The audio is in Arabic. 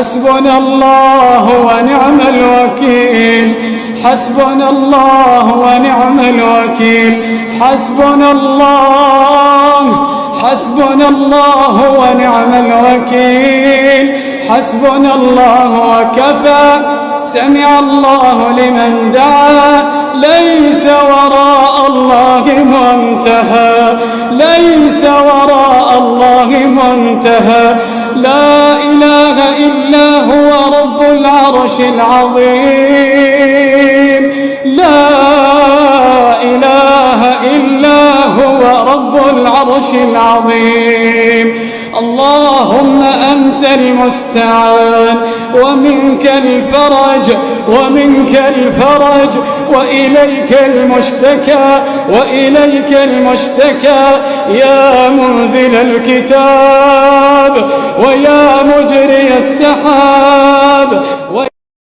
حسبنا الله ونعم الوكيل حسبنا الله ونعم الوكيل حسبنا الله حسبنا الله ونعم الوكيل حسبنا الله وكفى سمع الله لمن دعا ليس وراء الله منتهى ليس وراء الله منتهى لا إله إلا هو رب العرش العظيم لا إله إلا هو رب العرش العظيم اللهم أنت المستعان ومنك الفرج ومنك الفرج وإليك المشتكى وإليك المشتكى يا منزل الكتاب ويا مجري السحاب